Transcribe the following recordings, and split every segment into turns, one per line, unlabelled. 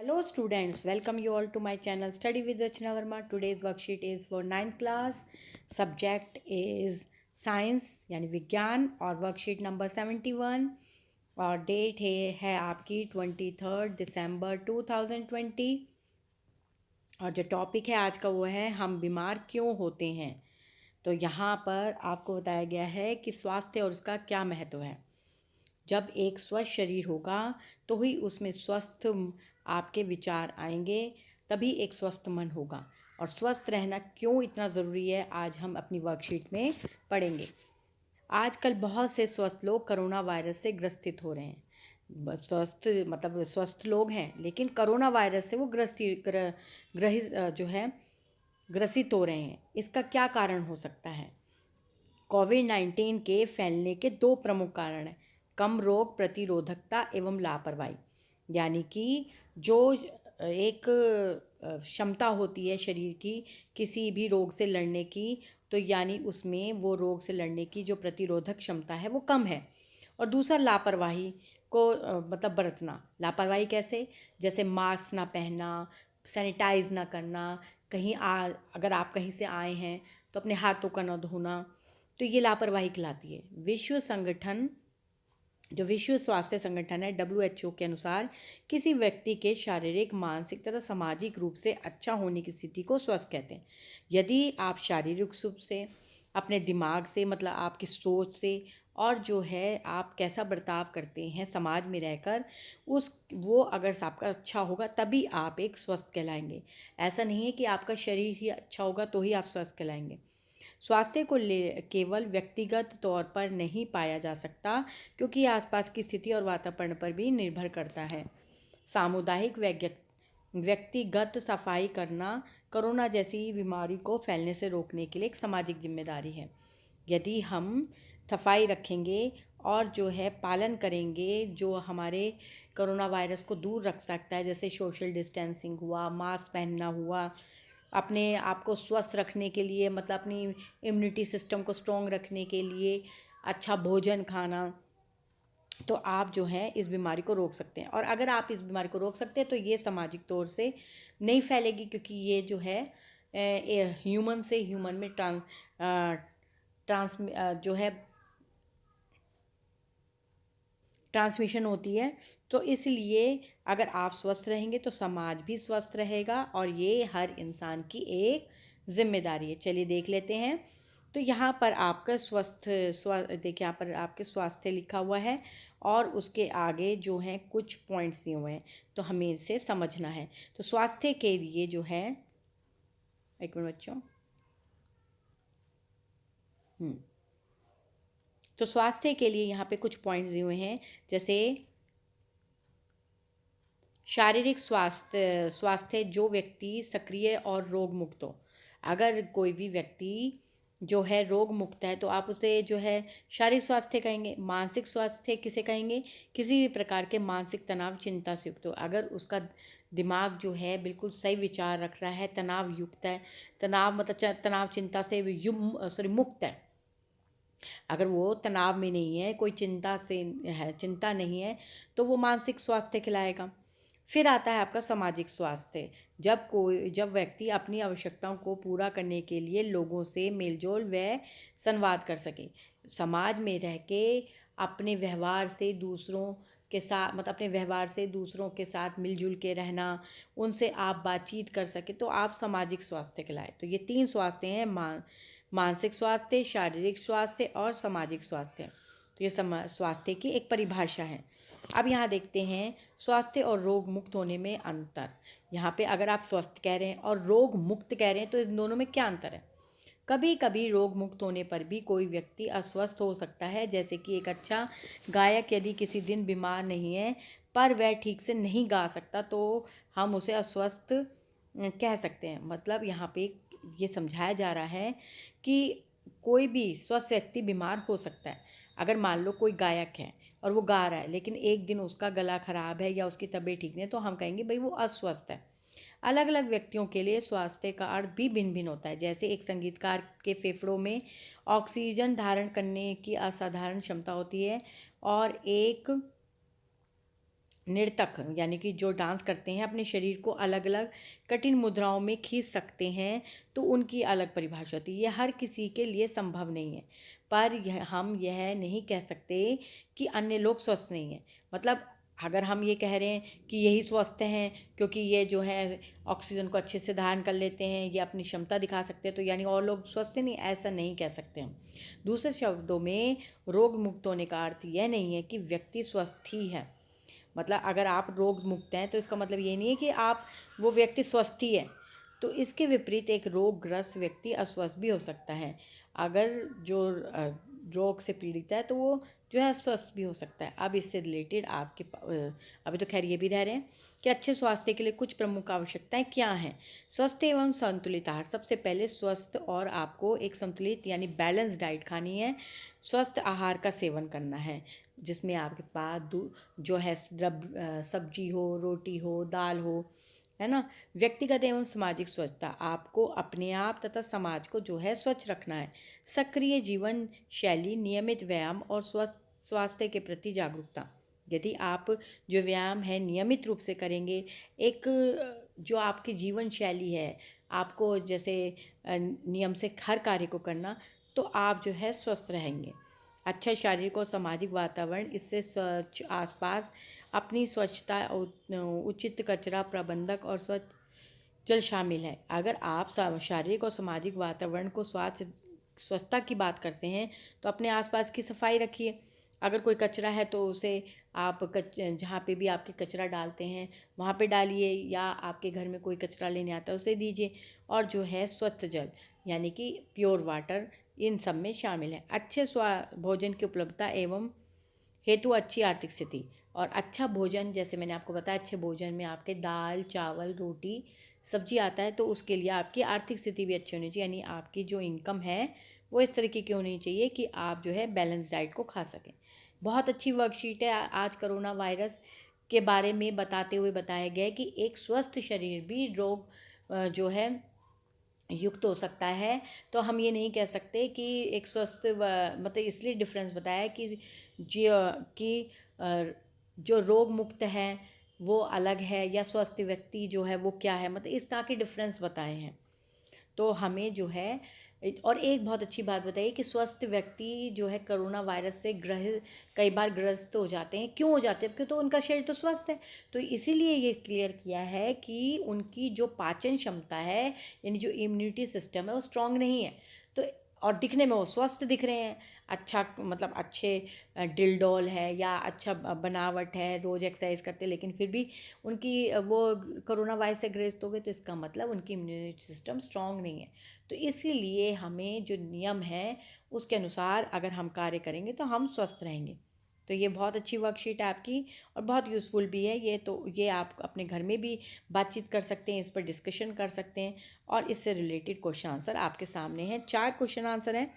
Hello students, welcome you all to my channel Study with Rachna Verma. Today's worksheet is for ninth class. Subject is science यानी विज्ञान और worksheet number 71 और date है आपकी 23 दिसंबर 2020 और जो टॉपिक है आज का वो है हम बीमार क्यों होते हैं। तो यहाँ पर आपको बताया गया है कि स्वास्थ्य और उसका क्या महत्व है। जब एक स्वस्थ शरीर होगा तो ही उसमें स्वस्थ आपके विचार आएंगे, तभी एक स्वस्थ मन होगा। और स्वस्थ रहना क्यों इतना ज़रूरी है आज हम अपनी वर्कशीट में पढ़ेंगे। आजकल बहुत से स्वस्थ लोग कोरोना वायरस से ग्रसित हो रहे हैं। स्वस्थ मतलब स्वस्थ लोग हैं लेकिन कोरोना वायरस से वो ग्रहित जो है ग्रसित हो रहे हैं। इसका क्या कारण हो सकता है? कोविड-19 के फैलने के दो प्रमुख कारण हैं। कम रोग प्रतिरोधकता एवं लापरवाही, यानी कि जो एक क्षमता होती है शरीर की किसी भी रोग से लड़ने की, तो यानी उसमें वो रोग से लड़ने की जो प्रतिरोधक क्षमता है वो कम है। और दूसरा लापरवाही को मतलब बरतना। लापरवाही कैसे? जैसे मास्क ना पहनना, सैनिटाइज ना करना, अगर आप कहीं से आए हैं तो अपने हाथों का ना धोना, तो ये लापरवाही कहलाती है। विश्व स्वास्थ्य संगठन है WHO के अनुसार किसी व्यक्ति के शारीरिक, मानसिक तथा सामाजिक रूप से अच्छा होने की स्थिति को स्वस्थ कहते हैं। यदि आप शारीरिक रूप से, अपने दिमाग से मतलब आपकी सोच से, और जो है आप कैसा बर्ताव करते हैं समाज में रहकर, उस वो अगर आपका अच्छा होगा तभी आप एक स्वस्थ कहलाएंगे। ऐसा नहीं है कि आपका शरीर ही अच्छा होगा तो ही आप स्वस्थ कहलाएंगे। स्वास्थ्य को ले केवल व्यक्तिगत तौर पर नहीं पाया जा सकता, क्योंकि आसपास की स्थिति और वातावरण पर भी निर्भर करता है। सामुदायिक व्यक्तिगत सफाई करना कोरोना जैसी बीमारी को फैलने से रोकने के लिए एक सामाजिक जिम्मेदारी है। यदि हम सफाई रखेंगे और जो है पालन करेंगे जो हमारे कोरोना वायरस को दूर रख सकता है, जैसे सोशल डिस्टेंसिंग हुआ, मास्क पहनना हुआ, अपने आप को स्वस्थ रखने के लिए मतलब अपनी इम्यूनिटी सिस्टम को स्ट्रॉन्ग रखने के लिए अच्छा भोजन खाना, तो आप जो है इस बीमारी को रोक सकते हैं। और अगर आप इस बीमारी को रोक सकते हैं तो ये सामाजिक तौर से नहीं फैलेगी, क्योंकि ये जो है ह्यूमन से ह्यूमन में ट्रांस जो है ट्रांसमिशन होती है। तो इसलिए अगर आप स्वस्थ रहेंगे तो समाज भी स्वस्थ रहेगा और ये हर इंसान की एक जिम्मेदारी है। चलिए देख लेते हैं। तो यहाँ पर आपका देखिए, यहाँ पर आपके स्वास्थ्य लिखा हुआ है और उसके आगे जो हैं कुछ पॉइंट्स दिए हुए हैं, तो हमें इसे समझना है। तो स्वास्थ्य के लिए जो है, एक मिनट बच्चों। हम्म तो स्वास्थ्य के लिए यहाँ पे कुछ पॉइंट्स दिए हुए हैं, जैसे शारीरिक स्वास्थ्य स्वास्थ्य जो व्यक्ति सक्रिय और रोग मुक्त हो। अगर कोई भी व्यक्ति जो है रोग मुक्त है तो आप उसे जो है शारीरिक स्वास्थ्य कहेंगे। मानसिक स्वास्थ्य किसे कहेंगे? किसी भी प्रकार के मानसिक तनाव, चिंता से युक्त हो। अगर उसका दिमाग जो है बिल्कुल सही विचार रख रहा है, तनाव युक्त है, तनाव मतलब तनाव चिंता से मुक्त है, अगर वो तनाव में नहीं है, कोई चिंता से है, चिंता नहीं है, तो वो मानसिक स्वास्थ्य कहलाएगा। फिर आता है आपका सामाजिक स्वास्थ्य। जब व्यक्ति अपनी आवश्यकताओं को पूरा करने के लिए लोगों से मेलजोल व संवाद कर सके, समाज में रह के अपने व्यवहार से दूसरों के साथ मतलब अपने व्यवहार से दूसरों के साथ मिलजुल के रहना, उनसे आप बातचीत कर सके, तो आप सामाजिक स्वास्थ्य कहलाए। तो ये तीन स्वास्थ्य हैं, मानसिक स्वास्थ्य, शारीरिक स्वास्थ्य और सामाजिक स्वास्थ्य। तो ये स्वास्थ्य की एक परिभाषा है। अब यहाँ देखते हैं स्वास्थ्य और रोग मुक्त होने में अंतर। यहाँ पे अगर आप स्वस्थ कह रहे हैं और रोग मुक्त कह रहे हैं तो इन दोनों में क्या अंतर है? कभी कभी रोग मुक्त होने पर भी कोई व्यक्ति अस्वस्थ हो सकता है, जैसे कि एक अच्छा गायक यदि किसी दिन बीमार नहीं है पर वह ठीक से नहीं गा सकता तो हम उसे अस्वस्थ कह सकते हैं। मतलब यहाँ पे ये समझाया जा रहा है कि कोई भी स्वस्थ व्यक्ति बीमार हो सकता है। अगर मान लो कोई गायक है और वो गा रहा है लेकिन एक दिन उसका गला खराब है या उसकी तबीयत ठीक नहीं है, तो हम कहेंगे भाई वो अस्वस्थ है। अलग अलग व्यक्तियों के लिए स्वास्थ्य का अर्थ भी भिन्न भिन्न होता है। जैसे एक संगीतकार के फेफड़ों में ऑक्सीजन धारण करने की असाधारण क्षमता होती है और एक नर्तक यानी कि जो डांस करते हैं अपने शरीर को अलग अलग कठिन मुद्राओं में खींच सकते हैं, तो उनकी अलग परिभाषा होती है। ये हर किसी के लिए संभव नहीं है, पर हम यह नहीं कह सकते कि अन्य लोग स्वस्थ नहीं हैं। मतलब अगर हम ये कह रहे हैं कि यही स्वस्थ हैं क्योंकि ये जो है ऑक्सीजन को अच्छे से धारण कर लेते हैं, ये अपनी क्षमता दिखा सकते हैं, तो यानी और लोग स्वस्थ नहीं, ऐसा नहीं कह सकते हम। दूसरे शब्दों में, रोग मुक्त होने का अर्थ यह नहीं है कि व्यक्ति स्वस्थ ही है। मतलब अगर आप रोग मुक्त हैं तो इसका मतलब ये नहीं है कि आप वो व्यक्ति स्वस्थ ही है। तो इसके विपरीत एक रोगग्रस्त व्यक्ति अस्वस्थ भी हो सकता है। अगर जो रोग से पीड़ित है तो वो जो है स्वस्थ भी हो सकता है। अब इससे रिलेटेड अभी तो खैर ये भी रह रहे हैं कि अच्छे स्वास्थ्य के लिए कुछ प्रमुख आवश्यकताएं क्या हैं। स्वस्थ एवं संतुलित आहार, सबसे पहले स्वस्थ और आपको एक संतुलित यानी बैलेंस डाइट खानी है। स्वस्थ आहार का सेवन करना है जिसमें आपके पास जो है सब्जी हो, रोटी हो, दाल हो, है ना। व्यक्तिगत एवं सामाजिक स्वच्छता, आपको अपने आप तथा समाज को जो है स्वच्छ रखना है। सक्रिय जीवन शैली, नियमित व्यायाम और स्वस्थ स्वास्थ्य के प्रति जागरूकता। यदि आप जो व्यायाम है नियमित रूप से करेंगे, एक जो आपकी जीवन शैली है, आपको जैसे नियम से हर कार्य को करना, तो आप जो है स्वस्थ रहेंगे। अच्छा शारीरिक और सामाजिक वातावरण, इससे स्वच्छ आसपास, अपनी स्वच्छता, उचित कचरा प्रबंधक और स्वच्छ जल शामिल है। अगर आप शारीरिक और सामाजिक वातावरण को स्वच्छता की बात करते हैं तो अपने आसपास की सफाई रखिए। अगर कोई कचरा है तो उसे आप जहाँ पे भी आपके कचरा डालते हैं वहाँ पे डालिए, या आपके घर में कोई कचरा लेने आता है उसे दीजिए। और जो है स्वच्छ जल यानी कि प्योर वाटर, इन सब में शामिल है। अच्छे भोजन की उपलब्धता एवं हेतु अच्छी आर्थिक स्थिति। और अच्छा भोजन, जैसे मैंने आपको बताया, अच्छे भोजन में आपके दाल, चावल, रोटी, सब्जी आता है, तो उसके लिए आपकी आर्थिक स्थिति भी अच्छी होनी चाहिए, यानी आपकी जो इनकम है वो इस तरीके की होनी चाहिए कि आप जो है बैलेंस डाइट को खा सकें। बहुत अच्छी वर्कशीट है। आज कोरोना वायरस के बारे में बताते हुए बताया गया है कि एक स्वस्थ शरीर भी रोग जो है युक्त हो सकता है। तो हम ये नहीं कह सकते कि एक स्वस्थ मतलब इसलिए डिफरेंस बताया है कि जो कि जो रोग मुक्त है वो अलग है, या स्वस्थ व्यक्ति जो है वो क्या है, मतलब इस तरह के डिफरेंस बताए हैं। तो हमें जो है, और एक बहुत अच्छी बात बताइए कि स्वस्थ व्यक्ति जो है कोरोना वायरस से कई बार ग्रस्त हो जाते हैं। क्यों हो जाते हैं? क्योंकि तो उनका शरीर तो स्वस्थ है। तो इसीलिए ये क्लियर किया है कि उनकी जो पाचन क्षमता है, यानी जो इम्यूनिटी सिस्टम है, वो स्ट्रांग नहीं है। तो और दिखने में वो स्वस्थ दिख रहे हैं, अच्छा मतलब अच्छे डिलडोल है या अच्छा बनावट है, रोज़ एक्सरसाइज करते, लेकिन फिर भी उनकी वो कोरोना वायरस से ग्रस्त हो गए, तो इसका मतलब उनकी इम्यूनिटी सिस्टम स्ट्रांग नहीं है। तो इसीलिए हमें जो नियम है उसके अनुसार अगर हम कार्य करेंगे तो हम स्वस्थ रहेंगे। तो ये बहुत अच्छी वर्कशीट है आपकी, और बहुत यूज़फुल भी है ये। तो ये आप अपने घर में भी बातचीत कर सकते हैं, इस पर डिस्कशन कर सकते हैं, और इससे रिलेटेड क्वेश्चन आंसर आपके सामने हैं। 4 क्वेश्चन आंसर हैं।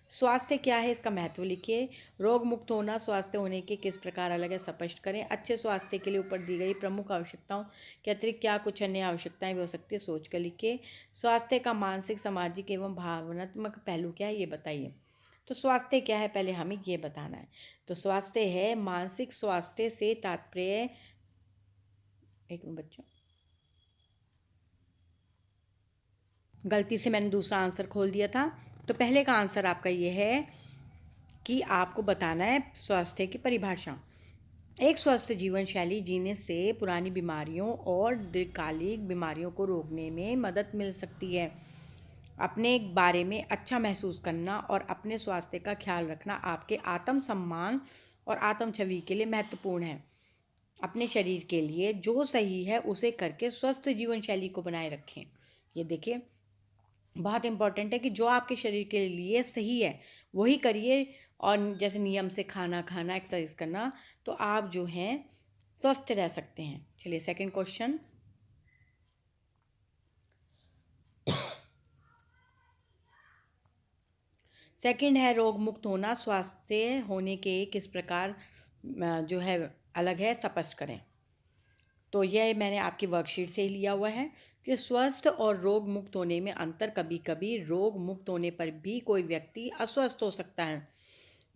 स्वास्थ्य क्या है, इसका महत्व लिखिए। रोग मुक्त होना स्वास्थ्य होने के किस प्रकार अलग है, स्पष्ट करें। अच्छे स्वास्थ्य के लिए ऊपर दी गई प्रमुख आवश्यकताओं के अतिरिक्त क्या कुछ अन्य आवश्यकताएं भी हो सकती है, सोच कर लिखिए। स्वास्थ्य का मानसिक, सामाजिक एवं भावनात्मक पहलू क्या है, ये बताइए। तो स्वास्थ्य क्या है, पहले हमें ये बताना है। तो स्वास्थ्य है मानसिक स्वास्थ्य से तात्पर्य, एक मिनट बच्चों, गलती से मैंने दूसरा आंसर खोल दिया था। तो पहले का आंसर आपका ये है कि आपको बताना है स्वास्थ्य की परिभाषा। एक स्वस्थ जीवन शैली जीने से पुरानी बीमारियों और दीर्घकालिक बीमारियों को रोकने में मदद मिल सकती है। अपने बारे में अच्छा महसूस करना और अपने स्वास्थ्य का ख्याल रखना आपके आत्म सम्मान और आत्म छवि के लिए महत्वपूर्ण है। अपने शरीर के लिए जो सही है उसे करके स्वस्थ जीवन शैली को बनाए रखें। ये देखिए, बहुत इम्पॉर्टेंट है कि जो आपके शरीर के लिए सही है वही करिए, और जैसे नियम से खाना खाना, एक्सरसाइज करना, तो आप जो हैं स्वस्थ रह सकते हैं। चलिए सेकंड क्वेश्चन। सेकंड है रोग मुक्त होना स्वास्थ्य होने के किस प्रकार जो है अलग है, स्पष्ट करें। तो यह मैंने आपकी वर्कशीट से ही लिया हुआ है कि स्वस्थ और रोग मुक्त होने में अंतर। कभी कभी रोग मुक्त होने पर भी कोई व्यक्ति अस्वस्थ हो सकता है।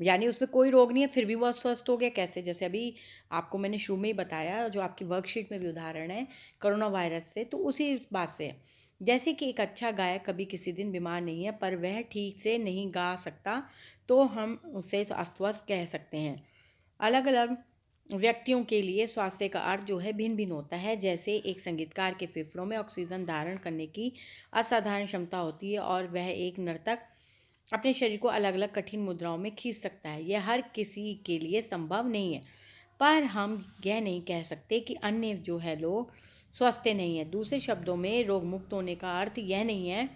यानी उसमें कोई रोग नहीं है फिर भी वो अस्वस्थ हो गया। कैसे? जैसे अभी आपको मैंने शुरू में ही बताया, जो आपकी वर्कशीट में भी उदाहरण है कोरोना वायरस से, तो उसी बात से है। जैसे कि एक अच्छा गायक कभी किसी दिन बीमार नहीं है पर वह ठीक से नहीं गा सकता, तो हम उसे अस्वस्थ कह सकते हैं। अलग अलग व्यक्तियों के लिए स्वास्थ्य का अर्थ जो है भिन्न भिन्न होता है। जैसे एक संगीतकार के फेफड़ों में ऑक्सीजन धारण करने की असाधारण क्षमता होती है और वह एक नर्तक अपने शरीर को अलग अलग कठिन मुद्राओं में खींच सकता है। यह हर किसी के लिए संभव नहीं है, पर हम यह नहीं कह सकते कि अन्य जो है लोग स्वस्थ नहीं है। दूसरे शब्दों में रोग मुक्त होने का अर्थ यह नहीं है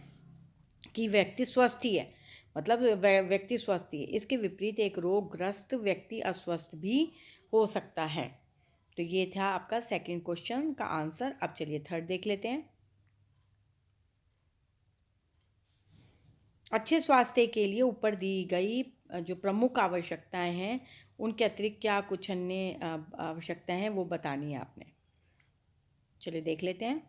कि व्यक्ति स्वस्थ ही है, मतलब व्यक्ति स्वस्थ ही है। इसके विपरीत एक रोगग्रस्त व्यक्ति अस्वस्थ भी हो सकता है। तो ये था आपका सेकंड क्वेश्चन का आंसर। अब चलिए थर्ड देख लेते हैं। अच्छे स्वास्थ्य के लिए ऊपर दी गई जो प्रमुख आवश्यकताएं हैं, उनके अतिरिक्त क्या कुछ अन्य आवश्यकताएं हैं वो बतानी है आपने। चलिए देख लेते हैं।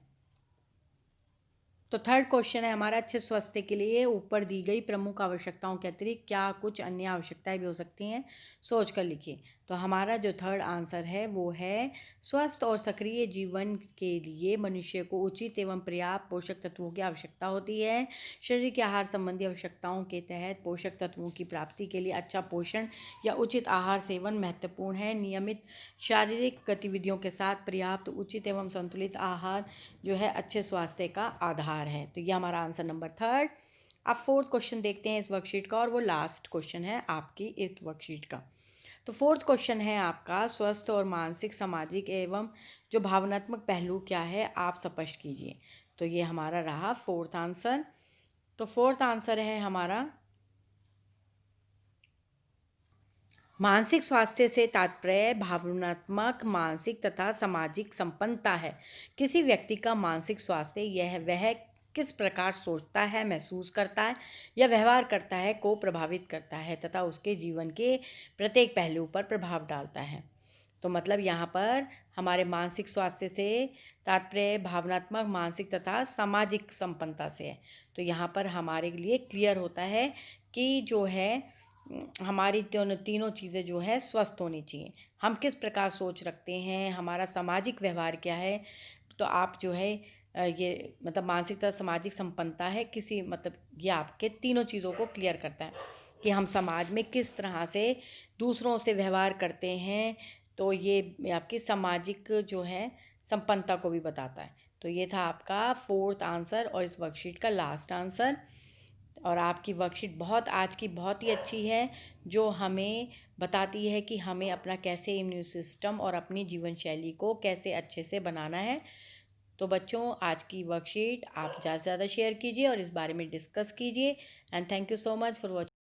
तो थर्ड क्वेश्चन है हमारा, अच्छे स्वास्थ्य के लिए ऊपर दी गई प्रमुख आवश्यकताओं के अतिरिक्त क्या कुछ अन्य आवश्यकताएं भी हो सकती हैं, सोच कर लिखिए। तो हमारा जो थर्ड आंसर है वो है, स्वस्थ और सक्रिय जीवन के लिए मनुष्य को उचित एवं पर्याप्त पोषक तत्वों की आवश्यकता होती है। शरीर के आहार संबंधी आवश्यकताओं के तहत पोषक तत्वों की प्राप्ति के लिए अच्छा पोषण या उचित आहार सेवन महत्वपूर्ण है। नियमित शारीरिक गतिविधियों के साथ पर्याप्त, उचित एवं संतुलित आहार जो है अच्छे स्वास्थ्य का आधार है। तो ये हमारा आंसर नंबर थर्ड। अब फोर्थ क्वेश्चन देखते हैं इस वर्कशीट का, और वो लास्ट क्वेश्चन है आपकी इस वर्कशीट का। तो फोर्थ क्वेश्चन है आपका, स्वस्थ और मानसिक, सामाजिक एवं जो भावनात्मक पहलू क्या है आप स्पष्ट कीजिए। तो ये हमारा रहा फोर्थ आंसर। तो फोर्थ आंसर है हमारा, मानसिक स्वास्थ्य से तात्पर्य भावनात्मक, मानसिक तथा सामाजिक संपन्नता है। किसी व्यक्ति का मानसिक स्वास्थ्य यह वह किस प्रकार सोचता है, महसूस करता है या व्यवहार करता है को प्रभावित करता है तथा उसके जीवन के प्रत्येक पहलू पर प्रभाव डालता है। तो मतलब यहाँ पर हमारे मानसिक स्वास्थ्य से तात्पर्य भावनात्मक, मानसिक तथा सामाजिक संपन्नता से है। तो यहाँ पर हमारे लिए क्लियर होता है कि जो है हमारी तीनों चीज़ें जो है स्वस्थ होनी चाहिए। हम किस प्रकार सोच रखते हैं, हमारा सामाजिक व्यवहार क्या है, तो आप जो है ये मतलब मानसिक तथा सामाजिक संपन्नता है किसी, मतलब ये आपके तीनों चीज़ों को क्लियर करता है कि हम समाज में किस तरह से दूसरों से व्यवहार करते हैं। तो ये आपकी सामाजिक जो है संपन्नता को भी बताता है। तो ये था आपका फोर्थ आंसर और इस वर्कशीट का लास्ट आंसर। और आपकी वर्कशीट बहुत आज की बहुत ही अच्छी है, जो हमें बताती है कि हमें अपना कैसे इम्यून सिस्टम और अपनी जीवन शैली को कैसे अच्छे से बनाना है। तो बच्चों, आज की वर्कशीट आप ज़्यादा से ज़्यादा शेयर कीजिए और इस बारे में डिस्कस कीजिए। And thank you so much for watching.